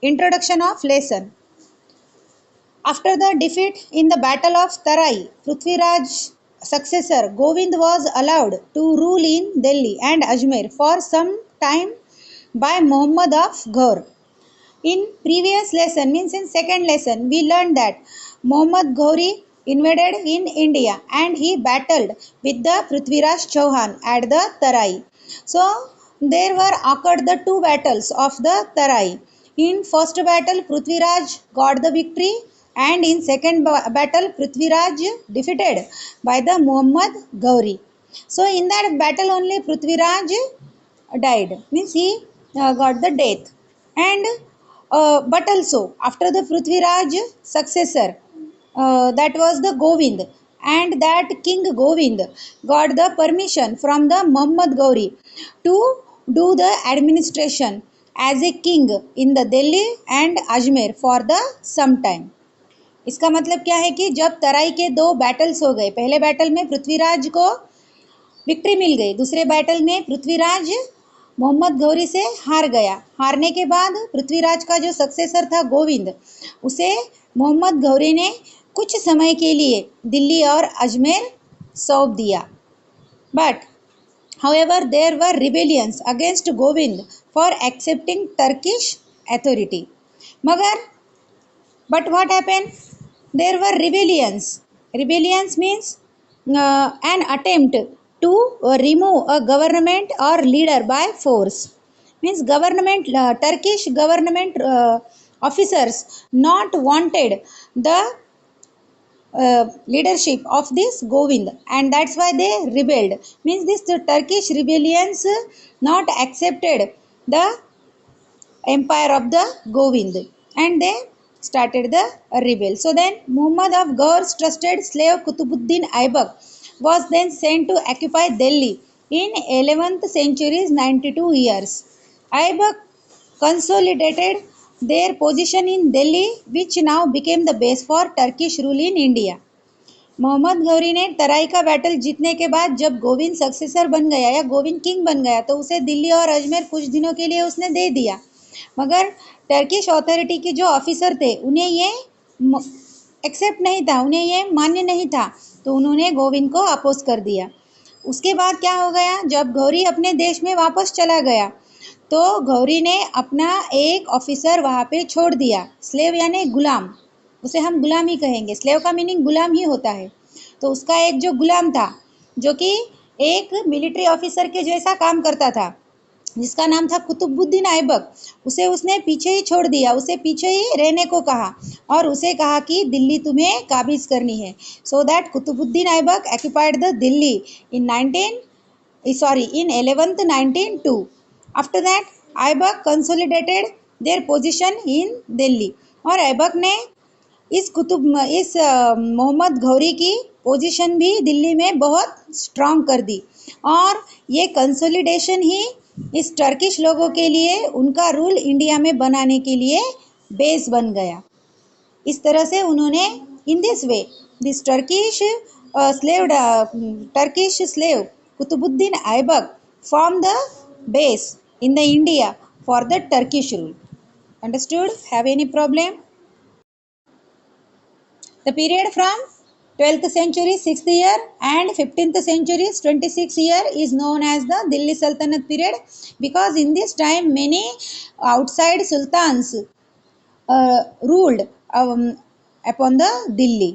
Introduction of lesson. After the defeat in the Battle of Tarai, Prithviraj's successor Govind was allowed to rule in Delhi and Ajmer for some time by Muhammad of Ghaur. In previous lesson, means in second lesson, we learned that Muhammad Ghori invaded in India and he battled with the Prithviraj Chauhan at the Tarai. So there were occurred the two battles of the Tarai. In first battle, Prithviraj got the victory, and in second battle, Prithviraj defeated by the Muhammad Ghori. So in that battle only Prithviraj died, means he got the death. And but also after the Prithviraj successor, that was the Govind, and that King Govind got the permission from the Muhammad Gauri to do the administration as a king in the Delhi and Ajmer for the some time. इसका मतलब क्या है कि जब तराई के दो battles हो गए, पहले बैटल में पृथ्वीराज को विक्ट्री मिल गई, दूसरे बैटल में पृथ्वीराज मोहम्मद गौरी से हार गया। हारने के बाद पृथ्वीराज का जो सक्सेसर था गोविंद, उसे मोहम्मद गौरी ने कुछ समय के लिए दिल्ली और अजमेर सौंप दिया। But however there were rebellions against Govind for accepting Turkish authority. मगर but what happened? There were rebellions. Rebellions means an attempt to remove a government or leader by force. Means government, Turkish government officers not wanted the leadership of this Govind, and that's why they rebelled. Means this the Turkish rebellions not accepted the empire of the Govind, and they started the rebel. So then Muhammad of Ghaur's trusted slave Kutubuddin Aibak was then sent to occupy Delhi in 11th century's 92 years. Aibak consolidated their position in Delhi, which now became the base for Turkish rule in India. Mohammad Ghori ने तराई का battle जीतने के बाद जब Govind successor बन गया या Govind king बन गया, तो उसे दिल्ली और अजमेर कुछ दिनों के लिए उसने दे दिया। मगर टर्किश अथॉरिटी के जो ऑफिसर थे उन्हें ये एक्सेप्ट नहीं था, उन्हें ये मान्य नहीं था, तो उन्होंने गोविंद को अपोज कर दिया। उसके बाद क्या हो गया, जब गौरी अपने देश में वापस चला गया तो गौरी ने अपना एक ऑफिसर वहाँ पे छोड़ दिया, स्लेव यानी गुलाम, उसे हम गुलाम ही कहेंगे, स्लेव का मीनिंग गुलाम ही होता है। तो उसका एक जो गुलाम था जो कि एक मिलिट्री ऑफिसर के जैसा काम करता था, जिसका नाम था कुतुबुद्दीन ऐबक, उसे उसने पीछे ही छोड़ दिया, उसे पीछे ही रहने को कहा और उसे कहा कि दिल्ली तुम्हें काबिज करनी है। So that Qutubuddin Aibak occupied the Delhi in 1102। After that Aibak consolidated their position in Delhi, और ऐबक ने इस मोहम्मद गौरी की पोजीशन भी दिल्ली में बहुत स्ट्रांग कर दी, और ये कंसोलिडेशन ही इस टर्किश लोगों के लिए उनका रूल इंडिया में बनाने के लिए बेस बन गया। इस तरह से उन्होंने in this way this Turkish slave Qutubuddin Aibak form the base in the India for the Turkish rule. Understood? Have any problem? The period from 12th century 6th year and 15th century 26th year is known as the Delhi Sultanate period, because in this time many outside sultans ruled upon the Delhi.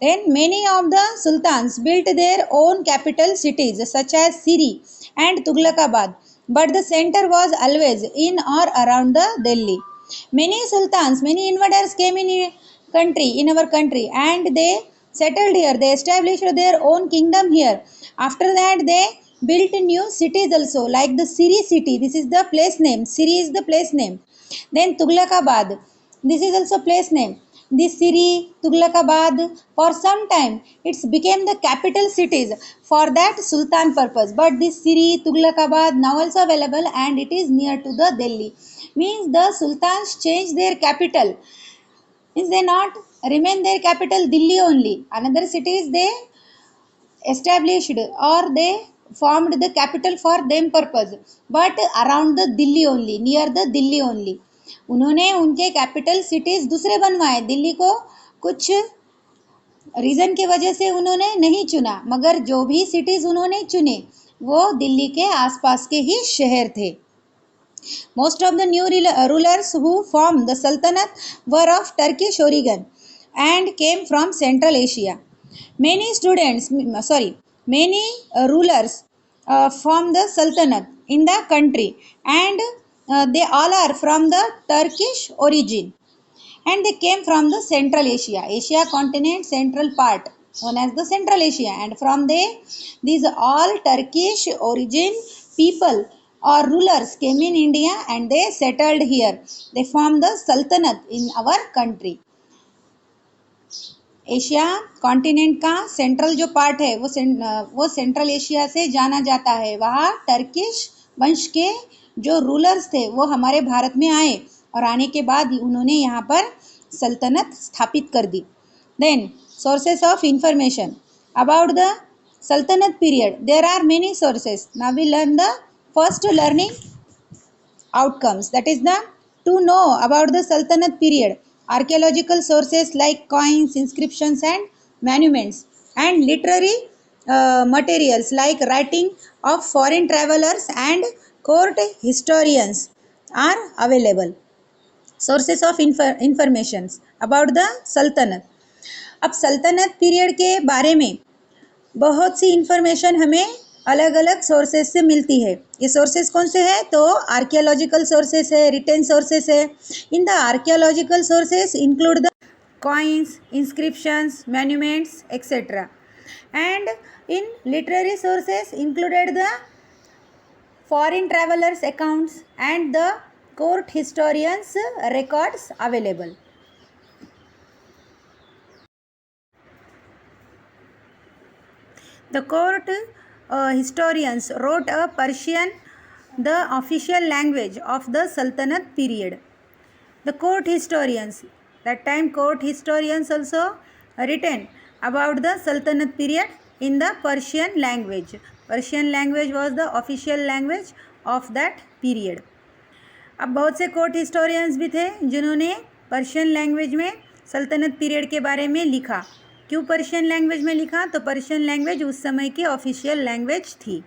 Then many of the sultans built their own capital cities such as Siri and Tughlaqabad, but the center was always in or around the Delhi. Many sultans, many invaders came in our country, and they settled here, they established their own kingdom here. After that they built new cities also, like the Siri city, this is the place name, Siri is the place name. Then Tughlaqabad, this is also place name. This Siri, Tughlaqabad, for some time it's became the capital cities for that sultan purpose, but this Siri, Tughlaqabad now also available and it is near to the Delhi. Means the sultans changed their capital, means they not remain their capital Delhi only, another cities they established or they formed the capital for them purpose, but around the Delhi only, near the Delhi only. उन्होंने उनके capital cities दूसरे बनवाए, दिल्ली को कुछ reason की वजह से उन्होंने नहीं चुना, मगर जो भी सिटीज़ उन्होंने चुने वो दिल्ली के आसपास के ही शहर थे. Most of the new rulers who formed the Sultanate were of Turkish origin and came from Central Asia. Many rulers formed the Sultanate in the country, and they all are from the Turkish origin, and they came from the Central Asia continent, central part known as the Central Asia, and from there these all Turkish origin people or rulers came in India and they settled here. They formed the Sultanate in our country. Asia continent का central जो part है वो central Asia से जाना जाता है. वहाँ Turkish वंश के जो रूलर्स थे वो हमारे भारत में आए और आने के बाद उन्होंने यहाँ पर सल्तनत स्थापित कर दी. Then sources of information about the सल्तनत period. There are many sources. Now we learn the first learning outcomes, that is the to know about the Sultanate period. Archaeological sources like coins, inscriptions and monuments, and literary materials like writing of foreign travelers and court historians are available. Sources of information about the Sultanate. अब सल्तनत period के बारे में बहुत सी information हमें अलग अलग sources से मिलती है. ये सोर्सेस कौन से हैं? तो आर्कियोलॉजिकल सोर्सेस है, रिटन सोर्सेस है. In the archaeological sources include the coins, inscriptions, monuments, etc. And in literary sources included the foreign travelers' accounts and the court historians' records available. The court historians wrote a Persian, the official language of the Sultanate period. The court historians, that time court historians also written about the Sultanate period in the Persian language. Persian language was the official language of that period. अब बहुत से court historians भी थे जिन्होंने Persian language में सल्तनत period के बारे में लिखा. क्यों पर्शियन लैंग्वेज में लिखा? तो पर्शियन लैंग्वेज उस समय की ऑफिशियल लैंग्वेज थी.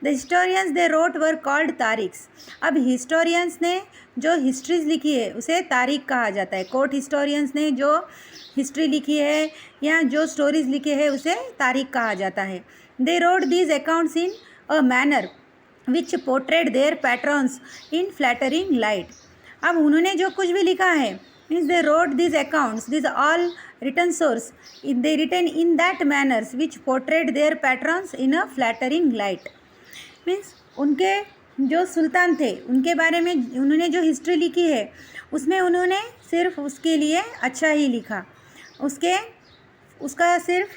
The historians they wrote were called तारीख्स. अब हिस्टोरियंस ने जो हिस्ट्रीज लिखी है उसे तारीख कहा जाता है. कोर्ट हिस्टोरियंस ने जो हिस्ट्री लिखी है या जो स्टोरीज लिखे हैं उसे तारीख कहा जाता है. They wrote these accounts in a manner which portrayed their patrons in flattering light. अब उन्होंने जो कुछ भी लिखा है means they wrote these accounts, these all written source, they written in that manners which portrayed their patrons in a flattering light. Means उनके जो सुल्तान थे उनके बारे में उन्होंने जो हिस्ट्री लिखी है उसमें उन्होंने सिर्फ उसके लिए अच्छा ही लिखा. उसका सिर्फ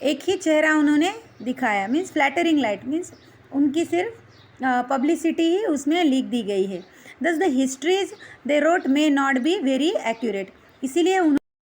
एक ही चेहरा उन्होंने दिखाया. मीन्स फ्लैटरिंग लाइट मीन्स उनकी सिर्फ पब्लिसिटी ही उसमें लिख दी गई है. दस the histories they wrote may not be very accurate. इसीलिए